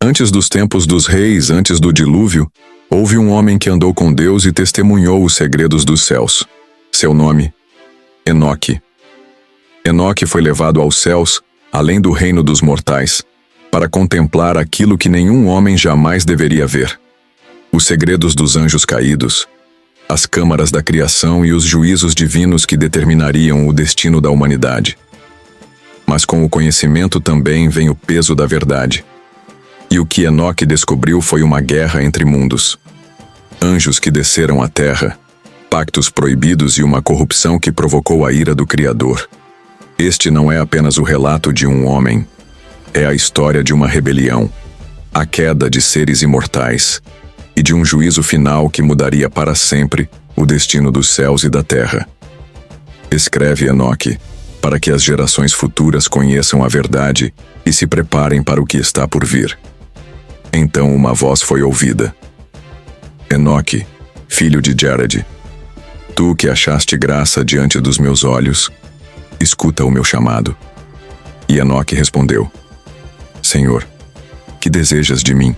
Antes dos tempos dos reis, antes do dilúvio, houve um homem que andou com Deus e testemunhou os segredos dos céus. Seu nome, Enoque. Enoque foi levado aos céus, além do reino dos mortais, para contemplar aquilo que nenhum homem jamais deveria ver: os segredos dos anjos caídos, as câmaras da criação e os juízos divinos que determinariam o destino da humanidade. Mas com o conhecimento também vem o peso da verdade. E o que Enoque descobriu foi uma guerra entre mundos. Anjos que desceram à terra, pactos proibidos e uma corrupção que provocou a ira do Criador. Este não é apenas o relato de um homem, é a história de uma rebelião, a queda de seres imortais e de um juízo final que mudaria para sempre o destino dos céus e da terra. Escreve Enoque, para que as gerações futuras conheçam a verdade e se preparem para o que está por vir. Então uma voz foi ouvida: Enoque, filho de Jared, tu que achaste graça diante dos meus olhos, escuta o meu chamado. E Enoque respondeu: Senhor, que desejas de mim?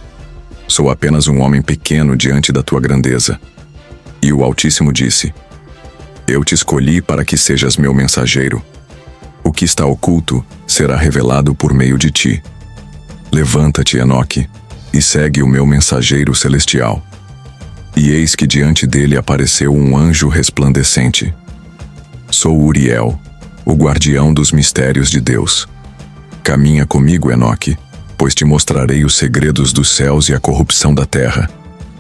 Sou apenas um homem pequeno diante da tua grandeza. E o Altíssimo disse: Eu te escolhi para que sejas meu mensageiro. O que está oculto será revelado por meio de ti. Levanta-te, Enoque, e segue o meu mensageiro celestial. E eis que diante dele apareceu um anjo resplandecente. Sou Uriel, o guardião dos mistérios de Deus. Caminha comigo, Enoque, pois te mostrarei os segredos dos céus e a corrupção da terra.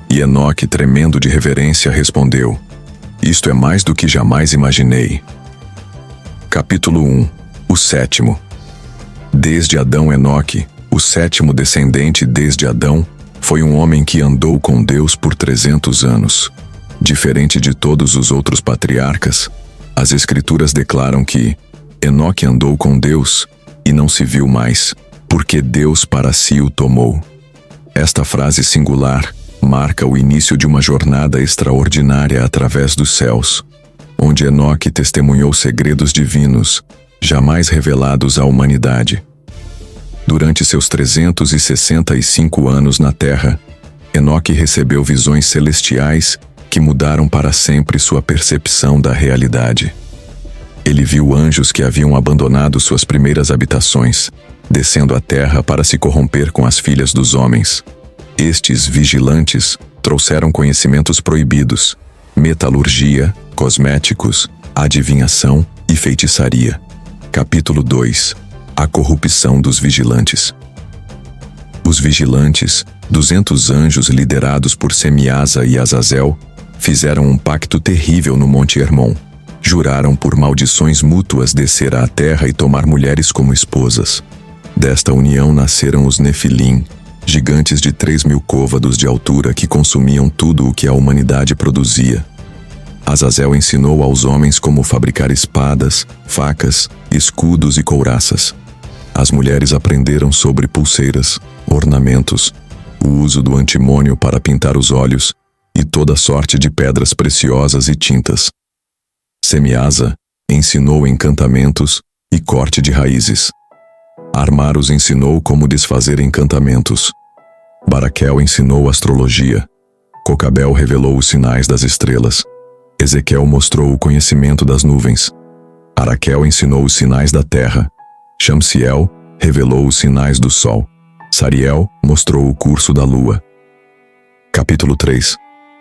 E Enoque, tremendo de reverência, respondeu: Isto é mais do que jamais imaginei. Capítulo 1. O sétimo. Desde Adão, Enoque, o sétimo descendente desde Adão, foi um homem que andou com Deus por 300 anos. Diferente de todos os outros patriarcas, as Escrituras declaram que Enoque andou com Deus e não se viu mais, porque Deus para si o tomou. Esta frase singular marca o início de uma jornada extraordinária através dos céus, onde Enoque testemunhou segredos divinos, jamais revelados à humanidade. Durante seus 365 anos na Terra, Enoque recebeu visões celestiais que mudaram para sempre sua percepção da realidade. Ele viu anjos que haviam abandonado suas primeiras habitações, descendo à terra para se corromper com as filhas dos homens. Estes vigilantes trouxeram conhecimentos proibidos: metalurgia, cosméticos, adivinhação e feitiçaria. Capítulo 2. A corrupção dos vigilantes. Os vigilantes, 200 anjos liderados por Semiasa e Azazel, fizeram um pacto terrível no Monte Hermon. Juraram por maldições mútuas descer à terra e tomar mulheres como esposas. Desta união nasceram os Nefilim, gigantes de 3.000 côvados de altura que consumiam tudo o que a humanidade produzia. Azazel ensinou aos homens como fabricar espadas, facas, escudos e couraças. As mulheres aprenderam sobre pulseiras, ornamentos, o uso do antimônio para pintar os olhos e toda sorte de pedras preciosas e tintas. Semiasa ensinou encantamentos e corte de raízes. Armar os ensinou como desfazer encantamentos. Baraquel ensinou astrologia. Cocabel revelou os sinais das estrelas. Ezequiel mostrou o conhecimento das nuvens. Araquel ensinou os sinais da terra. Shamsiel revelou os sinais do sol. Sariel mostrou o curso da lua. Capítulo 3.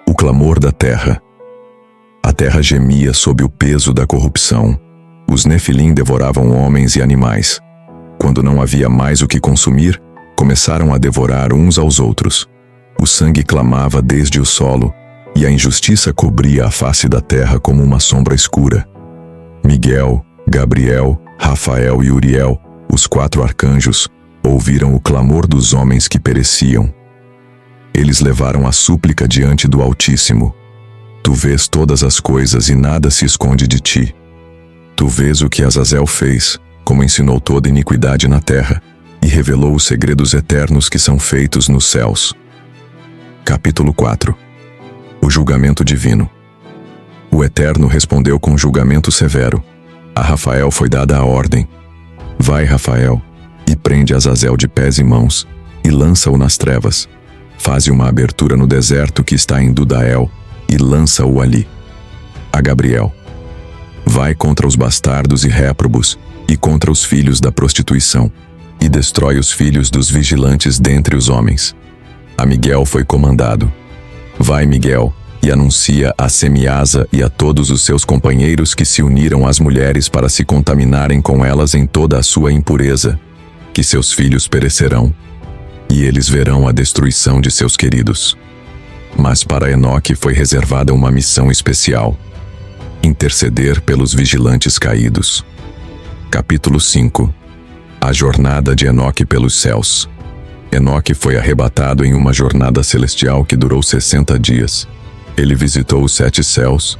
O clamor da terra. A terra gemia sob o peso da corrupção. Os Nefilim devoravam homens e animais. Quando não havia mais o que consumir, começaram a devorar uns aos outros. O sangue clamava desde o solo, e a injustiça cobria a face da terra como uma sombra escura. Miguel, Gabriel, Rafael e Uriel, os 4 arcanjos, ouviram o clamor dos homens que pereciam. Eles levaram a súplica diante do Altíssimo. Tu vês todas as coisas e nada se esconde de ti. Tu vês o que Azazel fez, como ensinou toda iniquidade na terra, e revelou os segredos eternos que são feitos nos céus. Capítulo 4. O julgamento divino. O Eterno respondeu com julgamento severo. A Rafael foi dada a ordem: Vai, Rafael, e prende Azazel de pés e mãos, e lança-o nas trevas. Faze uma abertura no deserto que está em Dudael e lança-o ali. A Gabriel: vai contra os bastardos e réprobos e contra os filhos da prostituição, e destrói os filhos dos vigilantes dentre os homens. A Miguel foi comandado: vai, Miguel, e anuncia a Semiasa e a todos os seus companheiros que se uniram às mulheres para se contaminarem com elas em toda a sua impureza, que seus filhos perecerão, e eles verão a destruição de seus queridos. Mas para Enoque foi reservada uma missão especial: interceder pelos vigilantes caídos. Capítulo 5. A jornada de Enoque pelos céus. Enoque foi arrebatado em uma jornada celestial que durou 60 dias. Ele visitou os 7 céus,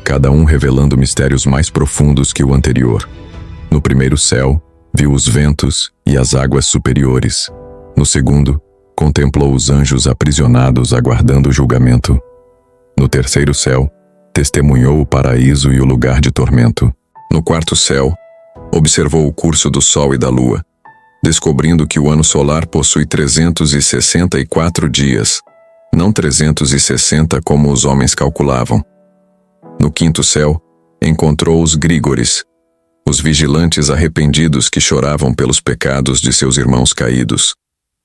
cada um revelando mistérios mais profundos que o anterior. No primeiro céu, viu os ventos e as águas superiores. No segundo, contemplou os anjos aprisionados aguardando o julgamento. No terceiro céu, testemunhou o paraíso e o lugar de tormento. No quarto céu, observou o curso do sol e da lua, descobrindo que o ano solar possui 364 dias, não 360 como os homens calculavam. No quinto céu, encontrou os grígores, os vigilantes arrependidos que choravam pelos pecados de seus irmãos caídos.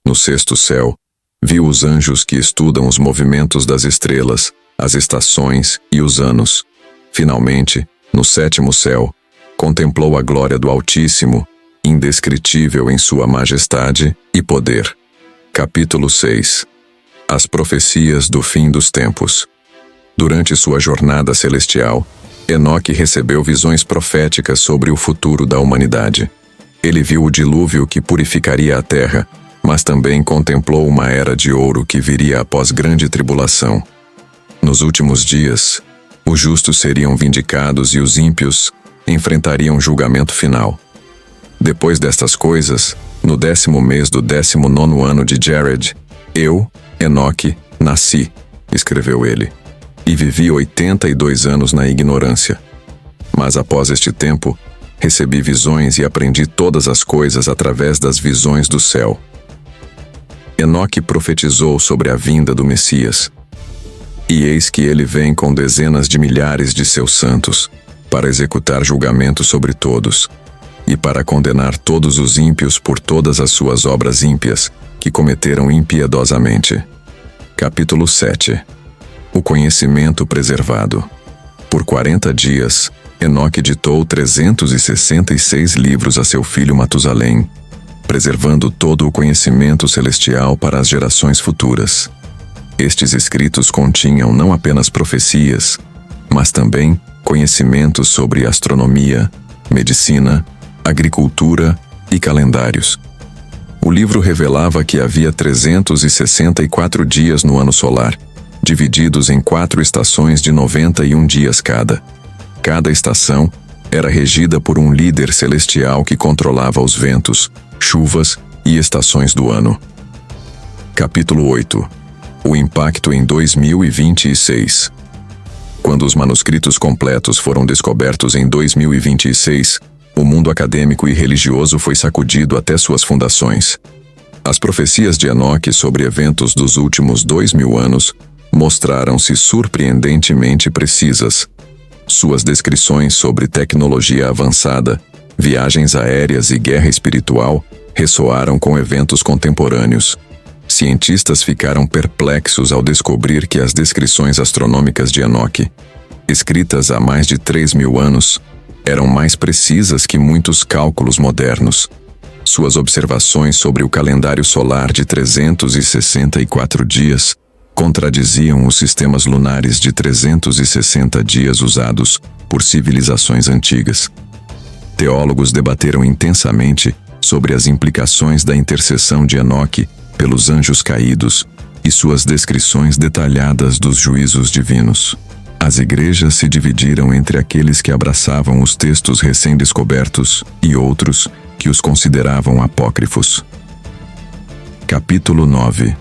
No sexto céu, viu os anjos que estudam os movimentos das estrelas, as estações e os anos. Finalmente, no sétimo céu, contemplou a glória do Altíssimo, indescritível em sua majestade e poder. Capítulo 6. As profecias do fim dos tempos. Durante sua jornada celestial, Enoque recebeu visões proféticas sobre o futuro da humanidade. Ele viu o dilúvio que purificaria a terra, mas também contemplou uma era de ouro que viria após grande tribulação. Nos últimos dias, os justos seriam vindicados e os ímpios enfrentariam julgamento final. Depois destas coisas, no 10º mês do 19º ano de Jared, eu, Enoque, nasci, escreveu ele, e vivi 82 anos na ignorância. Mas após este tempo, recebi visões e aprendi todas as coisas através das visões do céu. Enoque profetizou sobre a vinda do Messias. E eis que ele vem com dezenas de milhares de seus santos, para executar julgamento sobre todos, e para condenar todos os ímpios por todas as suas obras ímpias, que cometeram impiedosamente. Capítulo 7. O conhecimento preservado. Por 40 dias, Enoque ditou 366 livros a seu filho Matusalém, preservando todo o conhecimento celestial para as gerações futuras. Estes escritos continham não apenas profecias, mas também conhecimentos sobre astronomia, medicina, agricultura e calendários. O livro revelava que havia 364 dias no ano solar, divididos em 4 estações de 91 dias cada. Cada estação era regida por um líder celestial que controlava os ventos, chuvas e estações do ano. Capítulo 8. O impacto em 2026. Quando os manuscritos completos foram descobertos em 2026, o mundo acadêmico e religioso foi sacudido até suas fundações. As profecias de Enoque sobre eventos dos últimos 2000 anos mostraram-se surpreendentemente precisas. Suas descrições sobre tecnologia avançada, viagens aéreas e guerra espiritual ressoaram com eventos contemporâneos. Cientistas ficaram perplexos ao descobrir que as descrições astronômicas de Enoque, escritas há mais de 3.000 anos, eram mais precisas que muitos cálculos modernos. Suas observações sobre o calendário solar de 364 dias contradiziam os sistemas lunares de 360 dias usados por civilizações antigas. Teólogos debateram intensamente sobre as implicações da intercessão de Enoque pelos anjos caídos e suas descrições detalhadas dos juízos divinos. As igrejas se dividiram entre aqueles que abraçavam os textos recém-descobertos e outros que os consideravam apócrifos. Capítulo 9.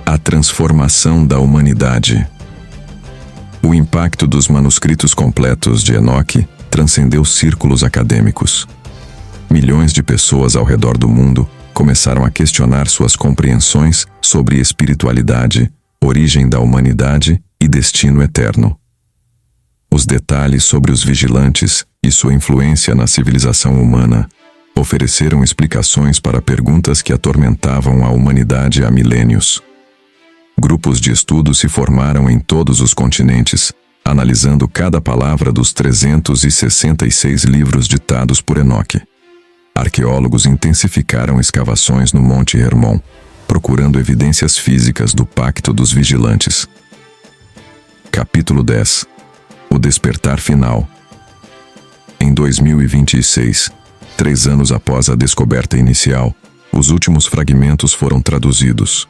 A transformação da humanidade. O impacto dos manuscritos completos de Enoque transcendeu círculos acadêmicos. Milhões de pessoas ao redor do mundo começaram a questionar suas compreensões sobre espiritualidade, origem da humanidade e destino eterno. Os detalhes sobre os vigilantes e sua influência na civilização humana ofereceram explicações para perguntas que atormentavam a humanidade há milênios. Grupos de estudo se formaram em todos os continentes, analisando cada palavra dos 366 livros ditados por Enoque. Arqueólogos intensificaram escavações no Monte Hermon, procurando evidências físicas do Pacto dos Vigilantes. Capítulo 10. O despertar final. Em 2026, 3 anos após a descoberta inicial, os últimos fragmentos foram traduzidos.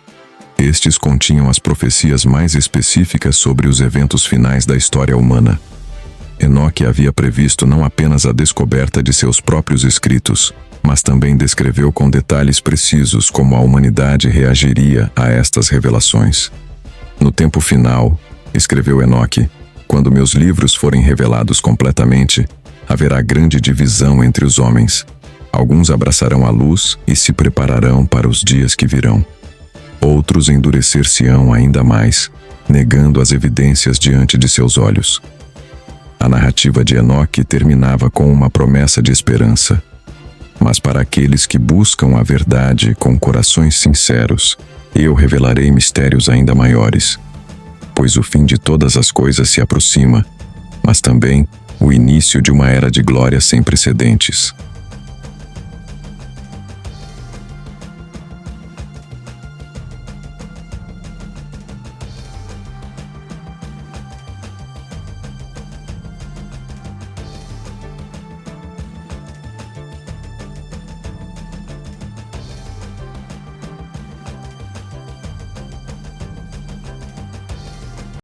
Estes continham as profecias mais específicas sobre os eventos finais da história humana. Enoque havia previsto não apenas a descoberta de seus próprios escritos, mas também descreveu com detalhes precisos como a humanidade reagiria a estas revelações. No tempo final, escreveu Enoque, quando meus livros forem revelados completamente, haverá grande divisão entre os homens. Alguns abraçarão a luz e se prepararão para os dias que virão. Outros endurecer-se-ão ainda mais, negando as evidências diante de seus olhos. A narrativa de Enoque terminava com uma promessa de esperança. Mas para aqueles que buscam a verdade com corações sinceros, eu revelarei mistérios ainda maiores. Pois o fim de todas as coisas se aproxima, mas também o início de uma era de glória sem precedentes.